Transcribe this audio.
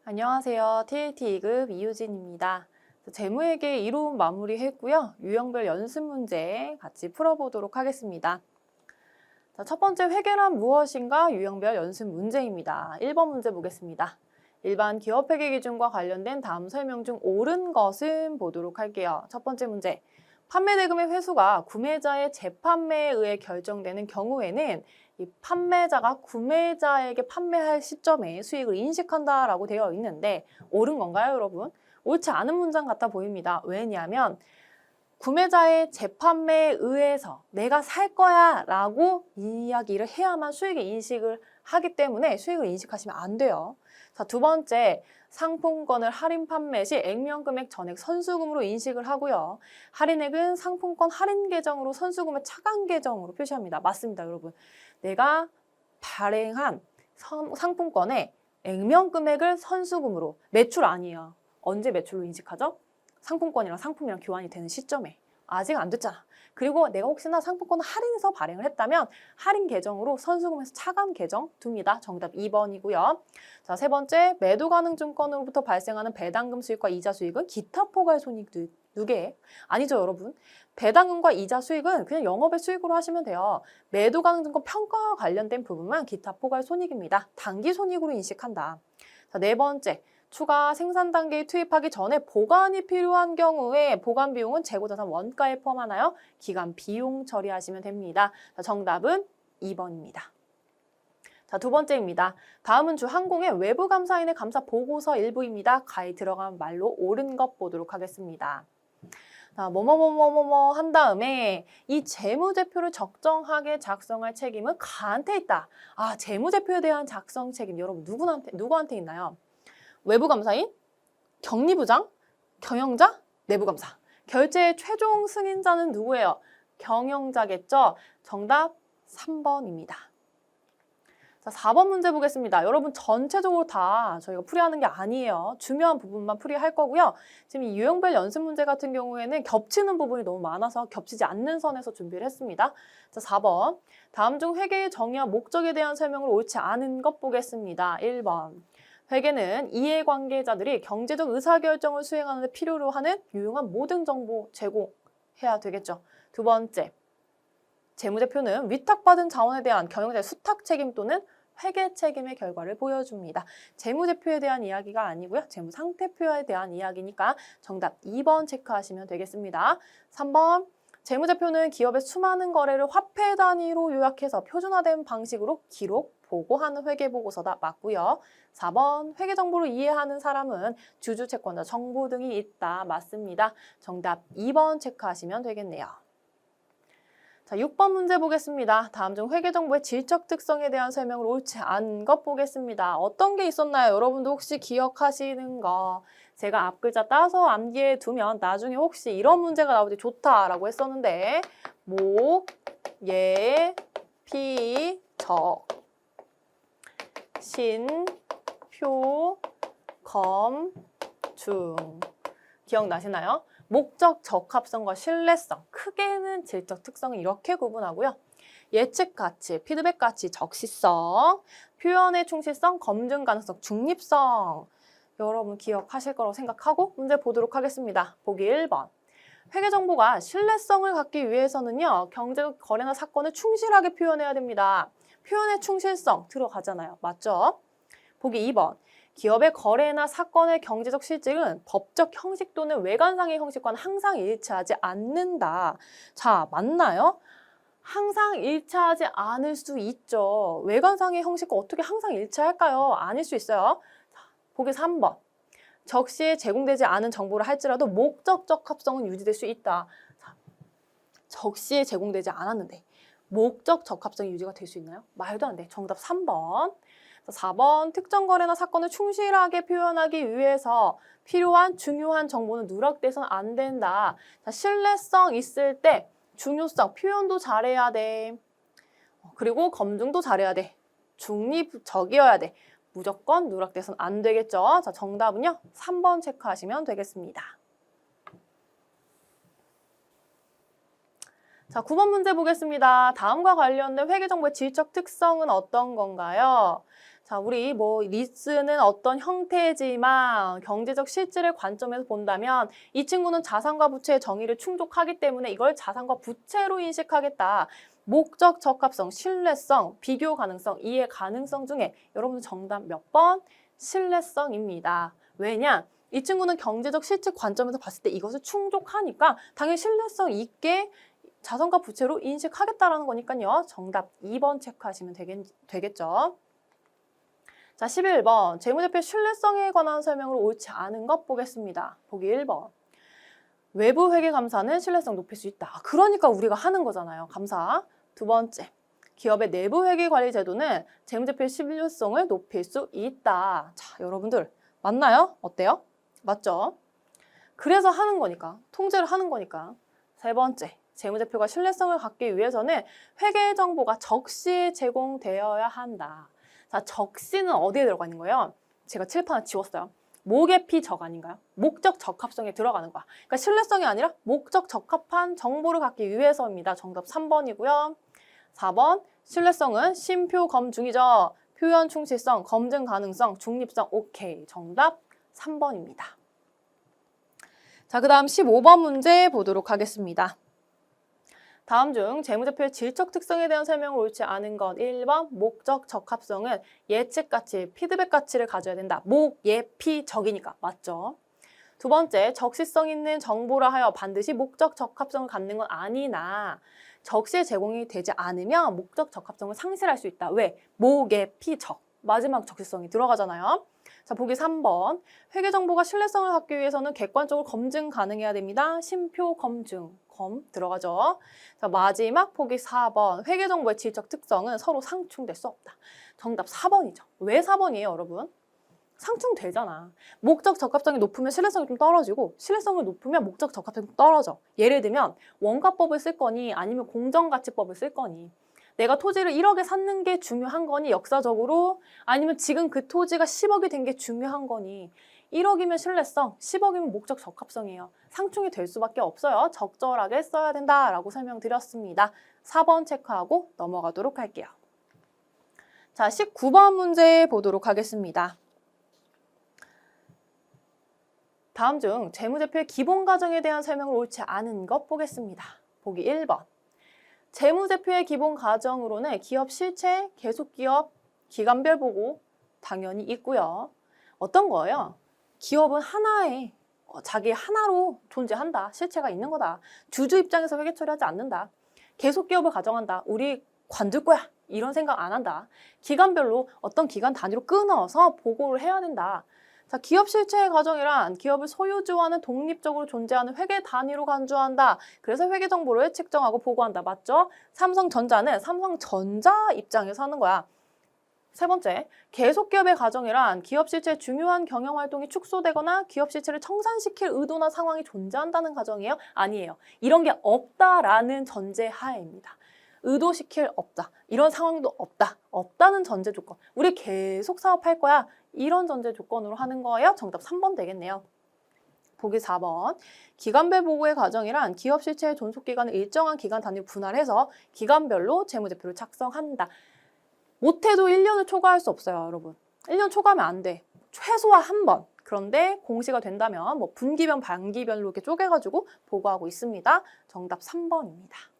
안녕하세요. TAT 2급 이유진입니다. 재무회계 이론 마무리했고요. 유형별 연습 문제 같이 풀어보도록 하겠습니다. 첫 번째 회계란 무엇인가 유형별 연습 문제입니다. 1번 문제 보겠습니다. 일반 기업회계 기준과 관련된 다음 설명 중 옳은 것은 보도록 할게요. 첫 번째 문제. 판매 대금의 회수가 구매자의 재판매에 의해 결정되는 경우에는 이 판매자가 구매자에게 판매할 시점에 수익을 인식한다라고 되어 있는데 옳은 건가요, 여러분? 옳지 않은 문장 같아 보입니다. 왜냐하면 구매자의 재판매에 의해서 내가 살 거야 라고 이야기를 해야만 수익의 인식을 하기 때문에 수익을 인식하시면 안 돼요. 자, 두 번째, 상품권을 할인 판매 시 액면금액 전액 선수금으로 인식을 하고요. 할인액은 상품권 할인 계정으로 선수금을 차감 계정으로 표시합니다. 맞습니다, 여러분. 내가 발행한 상품권의 액면금액을 선수금으로, 매출 아니에요. 언제 매출로 인식하죠? 상품권이랑 상품이랑 교환이 되는 시점에. 아직 안 됐잖아. 그리고 내가 혹시나 상품권을 할인해서 발행을 했다면 할인 계정으로 선수금에서 차감 계정 둡니다. 정답 2번이고요. 자, 세 번째, 매도 가능 증권으로부터 발생하는 배당금 수익과 이자 수익은 기타 포괄 손익 누계? 아니죠, 여러분. 배당금과 이자 수익은 그냥 영업의 수익으로 하시면 돼요. 매도 가능 증권 평가와 관련된 부분만 기타 포괄 손익입니다. 단기 손익으로 인식한다. 자, 네 번째, 추가 생산 단계에 투입하기 전에 보관이 필요한 경우에 보관 비용은 재고자산 원가에 포함하나요? 기간 비용 처리하시면 됩니다. 자, 정답은 2번입니다. 자, 두 번째입니다. 다음은 주항공의 외부 감사인의 감사 보고서 일부입니다. 가에 들어간 말로 옳은 것 보도록 하겠습니다. 자, 뭐뭐뭐뭐뭐 한 다음에 이 재무제표를 적정하게 작성할 책임은 가한테 있다. 아, 재무제표에 대한 작성 책임 여러분 누구한테 있나요? 외부감사인, 격리부장, 경영자, 내부감사. 결제의 최종 승인자는 누구예요? 경영자겠죠? 정답 3번입니다. 자, 4번 문제 보겠습니다. 여러분 전체적으로 다 저희가 풀이하는 게 아니에요. 중요한 부분만 풀이할 거고요. 지금 이 유형별 연습 문제 같은 경우에는 겹치는 부분이 너무 많아서 겹치지 않는 선에서 준비를 했습니다. 자, 4번. 다음 중 회계의 정의와 목적에 대한 설명을 옳지 않은 것 보겠습니다. 1번. 회계는 이해관계자들이 경제적 의사결정을 수행하는 데 필요로 하는 유용한 모든 정보 제공해야 되겠죠. 두 번째, 재무제표는 위탁받은 자원에 대한 경영자의 수탁 책임 또는 회계 책임의 결과를 보여줍니다. 재무제표에 대한 이야기가 아니고요. 재무상태표에 대한 이야기니까 정답 2번 체크하시면 되겠습니다. 3번, 재무제표는 기업의 수많은 거래를 화폐 단위로 요약해서 표준화된 방식으로 기록, 보고하는 회계보고서다. 맞고요. 4번, 회계정보를 이해하는 사람은 주주, 채권자, 정보 등이 있다. 맞습니다. 정답 2번 체크하시면 되겠네요. 자, 6번 문제 보겠습니다. 다음 중 회계정보의 질적 특성에 대한 설명을 옳지 않은 것 보겠습니다. 어떤 게 있었나요? 여러분도 혹시 기억하시는 거. 제가 앞글자 따서 암기해 두면 나중에 혹시 이런 문제가 나올 때 좋다라고 했었는데 목, 예, 피, 적, 신, 표, 검, 중. 기억나시나요? 목적 적합성과 신뢰성, 크게는 질적 특성을 이렇게 구분하고요. 예측 가치, 피드백 가치, 적시성, 표현의 충실성, 검증 가능성, 중립성. 여러분 기억하실 거라고 생각하고 문제 보도록 하겠습니다. 보기 1번. 회계정보가 신뢰성을 갖기 위해서는요. 경제적 거래나 사건을 충실하게 표현해야 됩니다. 표현의 충실성 들어가잖아요. 맞죠? 보기 2번. 기업의 거래나 사건의 경제적 실질은 법적 형식 또는 외관상의 형식과는 항상 일치하지 않는다. 자, 맞나요? 항상 일치하지 않을 수 있죠. 외관상의 형식과 어떻게 항상 일치할까요? 아닐 수 있어요. 자, 보기 3번. 적시에 제공되지 않은 정보를 할지라도 목적적 합성은 유지될 수 있다. 자, 적시에 제공되지 않았는데 목적 적합성이 유지가 될 수 있나요? 말도 안 돼. 정답 3번. 4번, 특정 거래나 사건을 충실하게 표현하기 위해서 필요한 중요한 정보는 누락돼서는 안 된다. 자, 신뢰성 있을 때 중요성, 표현도 잘해야 돼. 그리고 검증도 잘해야 돼. 중립적이어야 돼. 무조건 누락돼서는 안 되겠죠. 자, 정답은요. 3번 체크하시면 되겠습니다. 자, 9번 문제 보겠습니다. 다음과 관련된 회계정보의 질적 특성은 어떤 건가요? 자, 우리 리스는 어떤 형태지만 경제적 실질의 관점에서 본다면 이 친구는 자산과 부채의 정의를 충족하기 때문에 이걸 자산과 부채로 인식하겠다. 목적, 적합성, 신뢰성, 비교 가능성, 이해 가능성 중에 여러분 정답 몇 번? 신뢰성입니다. 왜냐? 이 친구는 경제적 실질 관점에서 봤을 때 이것을 충족하니까 당연히 신뢰성 있게 자산과 부채로 인식하겠다라는 거니까요. 정답 2번 체크하시면 되겠죠. 자, 11번. 재무제표 신뢰성에 관한 설명으로 옳지 않은 것 보겠습니다. 보기 1번. 외부 회계 감사는 신뢰성 높일 수 있다. 그러니까 우리가 하는 거잖아요. 감사. 두 번째. 기업의 내부 회계 관리 제도는 재무제표의 신뢰성을 높일 수 있다. 자, 여러분들 맞나요? 어때요? 맞죠? 그래서 하는 거니까. 통제를 하는 거니까. 세 번째. 재무제표가 신뢰성을 갖기 위해서는 회계 정보가 적시에 제공되어야 한다. 자, 적시는 어디에 들어가 있는 거예요? 제가 칠판을 지웠어요. 목의 적 아닌가요? 목적 적합성에 들어가는 거야. 그러니까 신뢰성이 아니라 목적 적합한 정보를 갖기 위해서입니다. 정답 3번이고요. 4번, 신뢰성은 심표 검중이죠. 표현 충실성, 검증 가능성, 중립성, 오케이. 정답 3번입니다. 자, 그 다음 15번 문제 보도록 하겠습니다. 다음 중 재무제표의 질적 특성에 대한 설명을 옳지 않은 것 1번 목적 적합성은 예측 가치, 피드백 가치를 가져야 된다. 목, 예, 피, 적이니까 맞죠? 두 번째, 적시성 있는 정보라 하여 반드시 목적 적합성을 갖는 건 아니나 적시에 제공이 되지 않으면 목적 적합성을 상실할 수 있다. 왜? 목, 예, 피, 적. 마지막 적시성이 들어가잖아요. 자, 보기 3번. 회계 정보가 신뢰성을 갖기 위해서는 객관적으로 검증 가능해야 됩니다. 심표 검증. 검 들어가죠. 자, 마지막 보기 4번. 회계 정보의 질적 특성은 서로 상충될 수 없다. 정답 4번이죠. 왜 4번이에요, 여러분? 상충되잖아. 목적 적합성이 높으면 신뢰성이 좀 떨어지고 신뢰성이 높으면 목적 적합성이 떨어져. 예를 들면 원가법을 쓸 거니 아니면 공정가치법을 쓸 거니 내가 토지를 1억에 샀는 게 중요한 거니 역사적으로 아니면 지금 그 토지가 10억이 된 게 중요한 거니 1억이면 신뢰성, 10억이면 목적 적합성이에요. 상충이 될 수밖에 없어요. 적절하게 써야 된다라고 설명드렸습니다. 4번 체크하고 넘어가도록 할게요. 자, 19번 문제 보도록 하겠습니다. 다음 중 재무제표의 기본 과정에 대한 설명을 옳지 않은 것 보겠습니다. 보기 1번. 재무제표의 기본 과정으로는 기업 실체, 계속기업, 기간별 보고 당연히 있고요. 어떤 거예요? 기업은 하나의 자기 하나로 존재한다. 실체가 있는 거다. 주주 입장에서 회계 처리하지 않는다. 계속기업을 가정한다. 우리 관둘 거야. 이런 생각 안 한다. 기간별로 어떤 기간 단위로 끊어서 보고를 해야 된다. 자, 기업 실체의 과정이란 기업을 소유주와는 독립적으로 존재하는 회계 단위로 간주한다. 그래서 회계 정보를 측정하고 보고한다. 맞죠? 삼성전자는 삼성전자 입장에서 하는 거야. 세 번째, 계속기업의 과정이란 기업 실체의 중요한 경영활동이 축소되거나 기업 실체를 청산시킬 의도나 상황이 존재한다는 과정이에요? 아니에요. 이런 게 없다라는 전제하에입니다. 의도시킬 없다. 이런 상황도 없다. 없다는 전제 조건. 우리 계속 사업할 거야. 이런 전제 조건으로 하는 거예요. 정답 3번 되겠네요. 보기 4번. 기간별 보고의 과정이란 기업 실체의 존속기간을 일정한 기간 단위로 분할해서 기간별로 재무제표를 작성한다. 못해도 1년을 초과할 수 없어요, 여러분. 1년 초과하면 안 돼. 최소한 한 번. 그런데 공시가 된다면 분기별, 반기별로 이렇게 쪼개가지고 보고하고 있습니다. 정답 3번입니다.